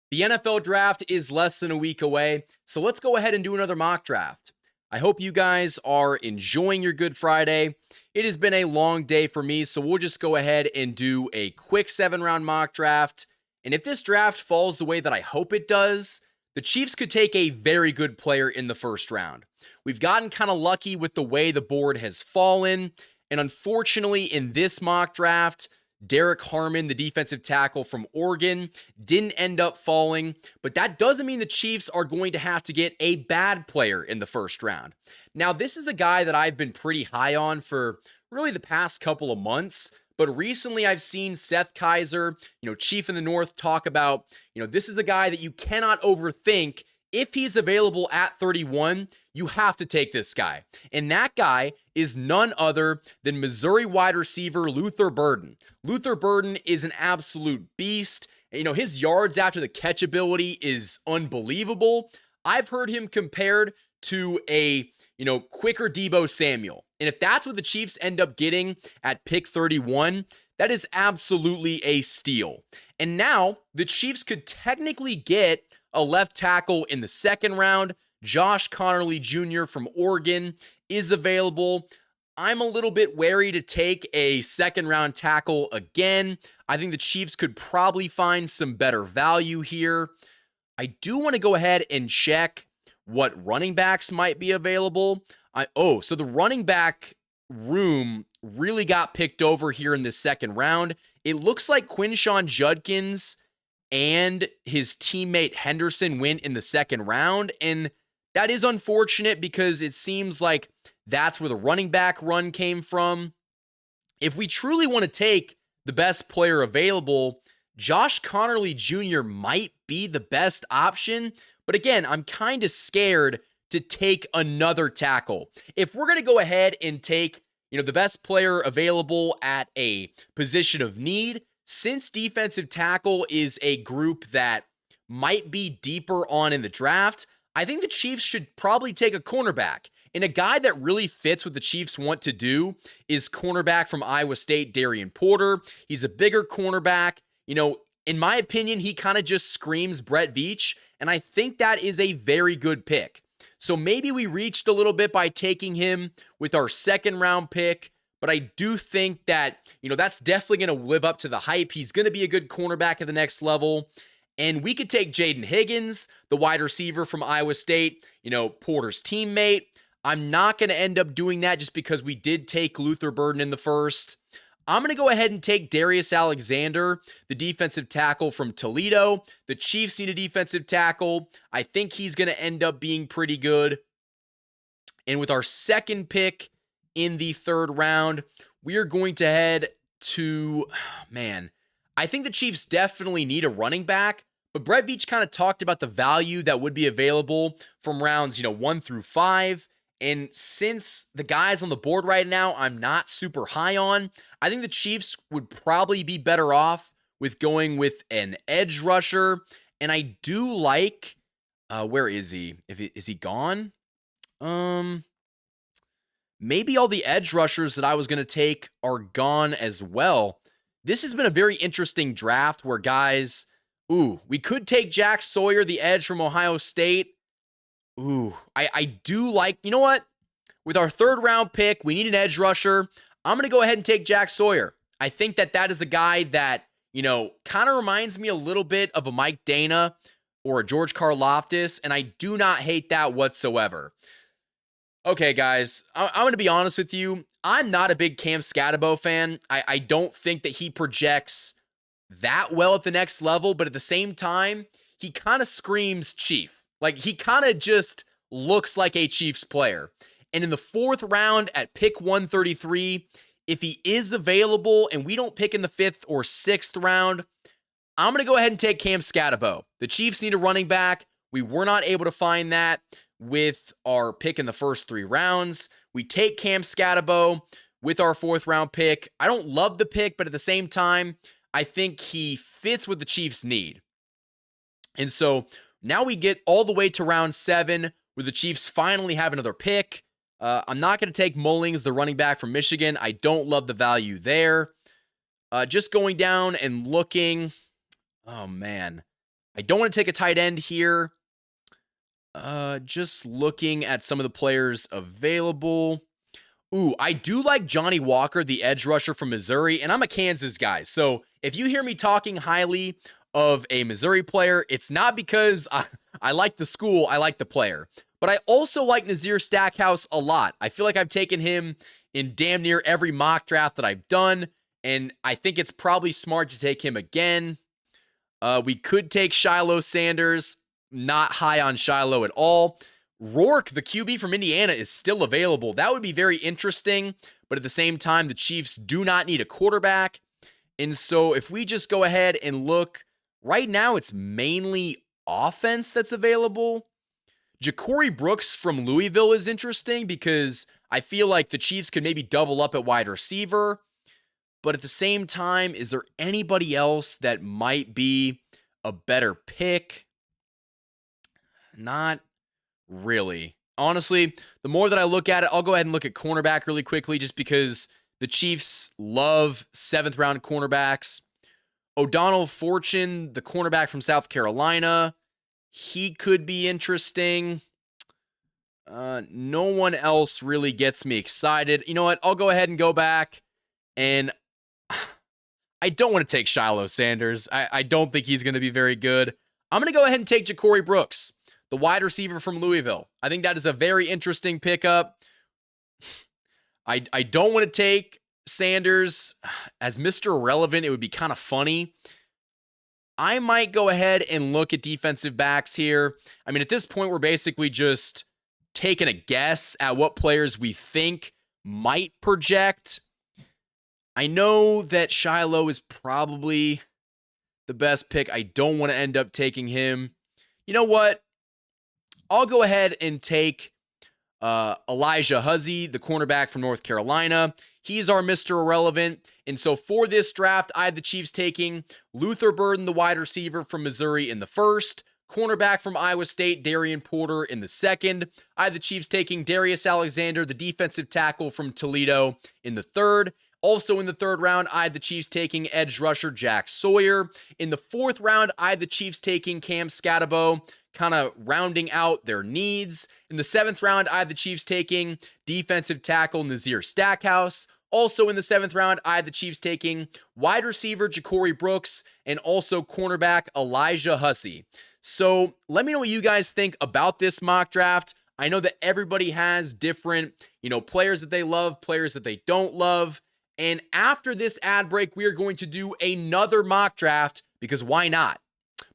The NFL draft is less than a week away, so let's go ahead and do another mock draft. I hope you guys are enjoying your Good Friday. It has been a long day for me, so we'll just go ahead and do a quick 7-round mock draft. And if this draft falls the way that I hope it does, the Chiefs could take a very good player in the first round. We've gotten kind of lucky with the way the board has fallen, and unfortunately in this mock draft, Derek Harmon, the defensive tackle from Oregon, didn't end up falling, but that doesn't mean the Chiefs are going to have to get a bad player in the first round. Now, this is a guy that I've been pretty high on for really the past couple of months, but recently I've seen Seth Kaiser, Chief in the North, talk about, this is a guy that you cannot overthink. If he's available at 31, you have to take this guy. And that guy is none other than Missouri wide receiver Luther Burden. Luther Burden is an absolute beast. His yards after the catch ability is unbelievable. I've heard him compared to a, quicker Deebo Samuel. And if that's what the Chiefs end up getting at pick 31, that is absolutely a steal. And now the Chiefs could technically get a left tackle in the second round. Josh Connerly Jr. from Oregon is available. I'm a little bit wary to take a second round tackle again. I think the Chiefs could probably find some better value here. I do want to go ahead and check what running backs might be available. So the running back room really got picked over here in this second round. It looks like Quinshon Judkins and his teammate Henderson went in the second round, and that is unfortunate because it seems like that's where the running back run came from. If we truly want to take the best player available, Josh Connerly Jr. might be the best option, but again, I'm kind of scared to take another tackle. If we're going to go ahead and take, the best player available at a position of need, since defensive tackle is a group that might be deeper on in the draft, I think the Chiefs should probably take a cornerback. And a guy that really fits what the Chiefs want to do is cornerback from Iowa State, Darian Porter. He's a bigger cornerback. In my opinion, he kind of just screams Brett Veach, and I think that is a very good pick. So maybe we reached a little bit by taking him with our second round pick, but I do think that, that's definitely going to live up to the hype. He's going to be a good cornerback at the next level. And we could take Jaden Higgins, the wide receiver from Iowa State, Porter's teammate. I'm not going to end up doing that just because we did take Luther Burden in the first. I'm going to go ahead and take Darius Alexander, the defensive tackle from Toledo. The Chiefs need a defensive tackle. I think he's going to end up being pretty good. And with our second pick in the third round, we are going to head to, I think the Chiefs definitely need a running back, but Brett Veach kind of talked about the value that would be available from rounds, 1 through 5. And since the guys on the board right now, I'm not super high on, I think the Chiefs would probably be better off with going with an edge rusher. And I do like, where is he? Is he gone? Maybe all the edge rushers that I was going to take are gone as well. This has been a very interesting draft where guys, we could take Jack Sawyer, the edge from Ohio State. I do like, you know what? With our third round pick, we need an edge rusher. I'm going to go ahead and take Jack Sawyer. I think that is a guy that, kind of reminds me a little bit of a Mike Dana or a George Karlaftis, and I do not hate that whatsoever. Okay, guys, I'm going to be honest with you. I'm not a big Cam Scatabo fan. I don't think that he projects that well at the next level, but at the same time, he kind of screams Chief. Like, he kind of just looks like a Chiefs player. And in the fourth round at pick 133, if he is available and we don't pick in the fifth or sixth round, I'm going to go ahead and take Cam Scatabo. The Chiefs need a running back. We were not able to find that with our pick in the first 3 rounds. We take Cam Scatabo with our fourth round pick. I don't love the pick, but at the same time, I think he fits what the Chiefs need. And so now we get all the way to round 7 where the Chiefs finally have another pick. I'm not going to take Mullings, the running back from Michigan. I don't love the value there. Just going down and looking. Oh, man. I don't want to take a tight end here. Just looking at some of the players available. Ooh, I do like Johnny Walker, the edge rusher from Missouri, and I'm a Kansas guy. So if you hear me talking highly of a Missouri player, it's not because I like the school, I like the player. But I also like Nazir Stackhouse a lot. I feel like I've taken him in damn near every mock draft that I've done, and I think it's probably smart to take him again. We could take Shiloh Sanders. Not high on Shiloh at all. Rourke, the QB from Indiana, is still available. That would be very interesting, but at the same time, the Chiefs do not need a quarterback. And so if we just go ahead and look, right now it's mainly offense that's available. Ja'Cory Brooks from Louisville is interesting because I feel like the Chiefs could maybe double up at wide receiver. But at the same time, is there anybody else that might be a better pick? Not really. Honestly, the more that I look at it, I'll go ahead and look at cornerback really quickly just because the Chiefs love 7th round cornerbacks. O'Donnell Fortune, the cornerback from South Carolina, he could be interesting. No one else really gets me excited. You know what? I'll go ahead and go back, and I don't want to take Shiloh Sanders. I don't think he's going to be very good. I'm going to go ahead and take Ja'Cory Brooks, the wide receiver from Louisville. I think that is a very interesting pickup. I don't want to take Sanders as Mr. Irrelevant. It would be kind of funny. I might go ahead and look at defensive backs here. I mean, at this point, we're basically just taking a guess at what players we think might project. I know that Shiloh is probably the best pick. I don't want to end up taking him. You know what? I'll go ahead and take Elijah Huzzie, the cornerback from North Carolina. He's our Mr. Irrelevant. And so for this draft, I have the Chiefs taking Luther Burden, the wide receiver from Missouri, in the first. Cornerback from Iowa State, Darian Porter, in the second. I have the Chiefs taking Darius Alexander, the defensive tackle from Toledo, in the third. Also in the third round, I have the Chiefs taking edge rusher Jack Sawyer. In the fourth round, I have the Chiefs taking Cam Scatabo, kind of rounding out their needs. In the seventh round, I have the Chiefs taking defensive tackle Nazir Stackhouse. Also in the seventh round, I have the Chiefs taking wide receiver Ja'Cory Brooks and also cornerback Elijah Huzzie. So let me know what you guys think about this mock draft. I know that everybody has different, players that they love, players that they don't love. And after this ad break, we are going to do another mock draft because why not?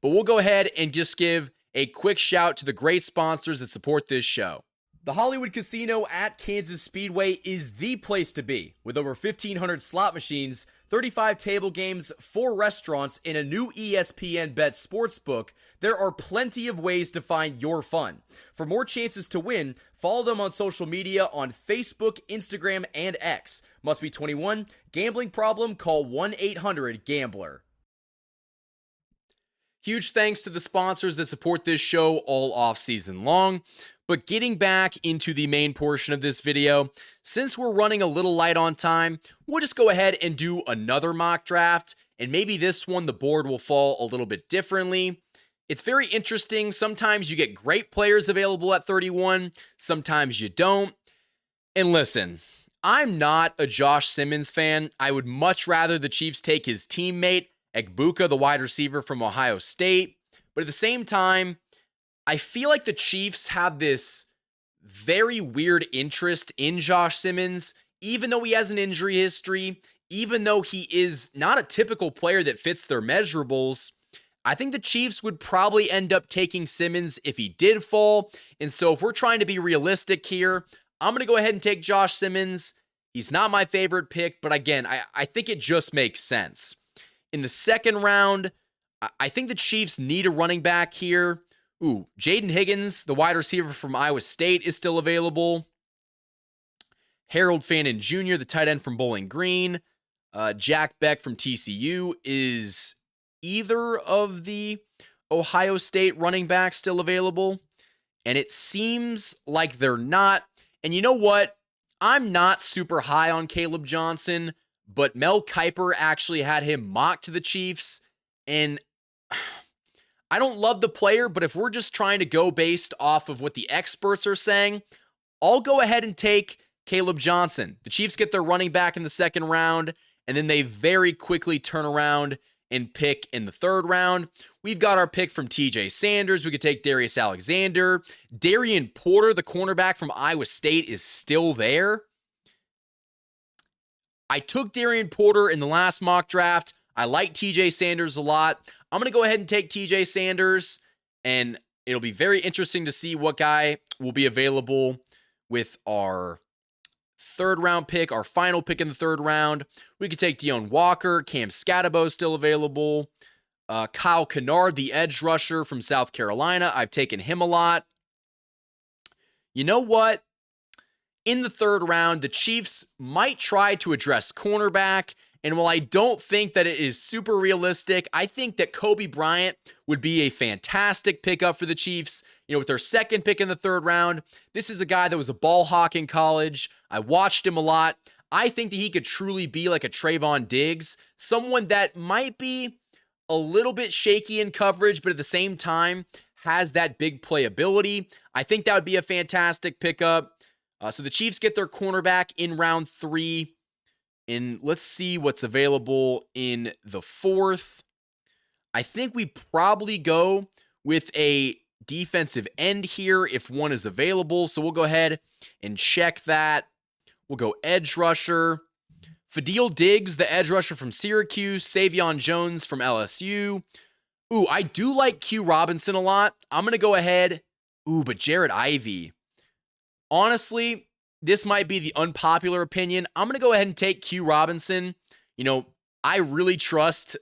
But we'll go ahead and just give a quick shout to the great sponsors that support this show. The Hollywood Casino at Kansas Speedway is the place to be. With over 1,500 slot machines, 35 table games, 4 restaurants, and a new ESPN Bet Sportsbook, there are plenty of ways to find your fun. For more chances to win, follow them on social media on Facebook, Instagram, and X. Must be 21. Gambling problem? Call 1-800-GAMBLER. Huge thanks to the sponsors that support this show all off season long. But getting back into the main portion of this video, since we're running a little light on time, we'll just go ahead and do another mock draft, and maybe this one the board will fall a little bit differently. It's very interesting. Sometimes you get great players available at 31, sometimes you don't. And listen, I'm not a Josh Simmons fan. I would much rather the Chiefs take his teammate, Egbuka, the wide receiver from Ohio State. But at the same time, I feel like the Chiefs have this very weird interest in Josh Simmons, even though he has an injury history, even though he is not a typical player that fits their measurables. I think the Chiefs would probably end up taking Simmons if he did fall. And so if we're trying to be realistic here, I'm going to go ahead and take Josh Simmons. He's not my favorite pick, but again, I think it just makes sense. In the second round, I think the Chiefs need a running back here. Ooh, Jaden Higgins, the wide receiver from Iowa State, is still available. Harold Fannin Jr., the tight end from Bowling Green. Jack Beck from TCU. Is either of the Ohio State running backs still available? And it seems like they're not. And you know what? I'm not super high on Caleb Johnson, but Mel Kiper actually had him mocked to the Chiefs. And I don't love the player, but if we're just trying to go based off of what the experts are saying, I'll go ahead and take Caleb Johnson. The Chiefs get their running back in the second round, and then they very quickly turn around and pick in the third round. We've got our pick from TJ Sanders. We could take Darius Alexander. Darian Porter, the cornerback from Iowa State, is still there. I took Darian Porter in the last mock draft. I like TJ Sanders a lot. I'm going to go ahead and take TJ Sanders, and it'll be very interesting to see what guy will be available with our third round pick, our final pick in the third round. We could take Deone Walker. Cam Scatabo still available. Kyle Kennard, the edge rusher from South Carolina. I've taken him a lot. You know what? In the third round, the Chiefs might try to address cornerback. And while I don't think that it is super realistic, I think that Kobe Bryant would be a fantastic pickup for the Chiefs. You know, with their second pick in the third round, this is a guy that was a ball hawk in college. I watched him a lot. I think that he could truly be like a Trayvon Diggs, someone that might be a little bit shaky in coverage, but at the same time has that big playability. I think that would be a fantastic pickup. So the Chiefs get their cornerback in round 3. And let's see what's available in the fourth. I think we probably go with a defensive end here if one is available. So we'll go ahead and check that. We'll go edge rusher. Fadil Diggs, the edge rusher from Syracuse. Savion Jones from LSU. Ooh, I do like Q Robinson a lot. I'm going to go ahead. Ooh, but Jared Ivey. Honestly, this might be the unpopular opinion. I'm going to go ahead and take Q Robinson. You know, I really trust,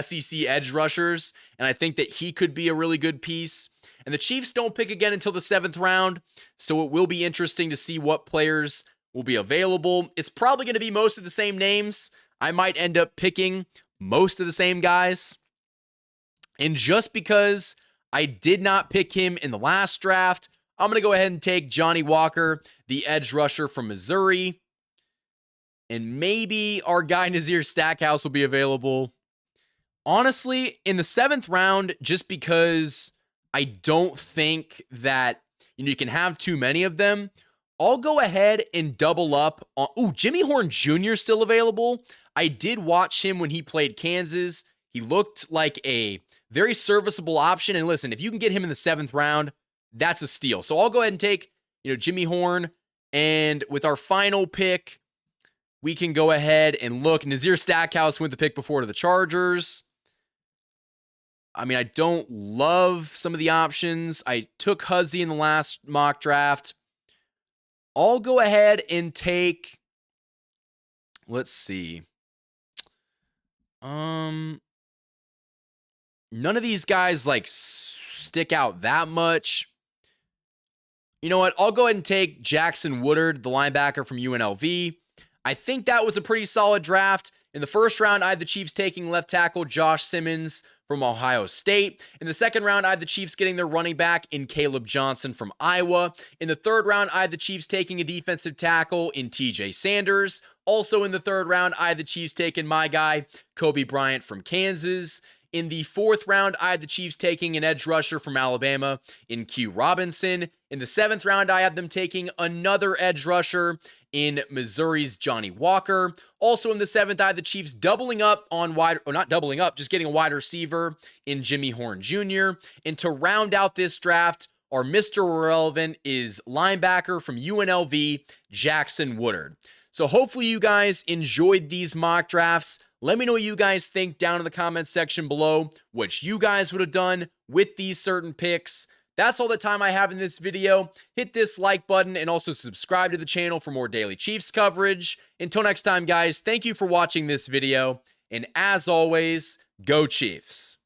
SEC edge rushers, and I think that he could be a really good piece. And the Chiefs don't pick again until the 7th round, so it will be interesting to see what players will be available. It's probably going to be most of the same names. I might end up picking most of the same guys. And just because I did not pick him in the last draft, I'm going to go ahead and take Johnny Walker, the edge rusher from Missouri. And maybe our guy Nazir Stackhouse will be available. Honestly, in the 7th round, just because I don't think that you can have too many of them, I'll go ahead and double up on... Ooh, Jimmy Horn Jr. still available. I did watch him when he played Kansas. He looked like a very serviceable option. And listen, if you can get him in the 7th round, that's a steal. So I'll go ahead and take, Jimmy Horn. And with our final pick, we can go ahead and look. Nazir Stackhouse went the pick before to the Chargers. I mean, I don't love some of the options. I took Huzzy in the last mock draft. I'll go ahead and take, let's see. None of these guys stick out that much. You know what? I'll go ahead and take Jackson Woodard, the linebacker from UNLV. I think that was a pretty solid draft. In the first round, I had the Chiefs taking left tackle Josh Simmons from Ohio State. In the second round, I had the Chiefs getting their running back in Caleb Johnson from Iowa. In the third round, I had the Chiefs taking a defensive tackle in TJ Sanders. Also in the third round, I had the Chiefs taking my guy, Kobe Bryant from Kansas. In the fourth round, I had the Chiefs taking an edge rusher from Alabama in Q Robinson. In the 7th round, I had them taking another edge rusher in Missouri's Johnny Walker. Also in the 7th, I had the Chiefs doubling up on not doubling up, just getting a wide receiver in Jimmy Horn Jr. And to round out this draft, our Mr. Irrelevant is linebacker from UNLV, Jackson Woodard. So hopefully you guys enjoyed these mock drafts. Let me know what you guys think down in the comments section below, what you guys would have done with these certain picks. That's all the time I have in this video. Hit this like button and also subscribe to the channel for more daily Chiefs coverage. Until next time, guys, thank you for watching this video. And as always, go Chiefs.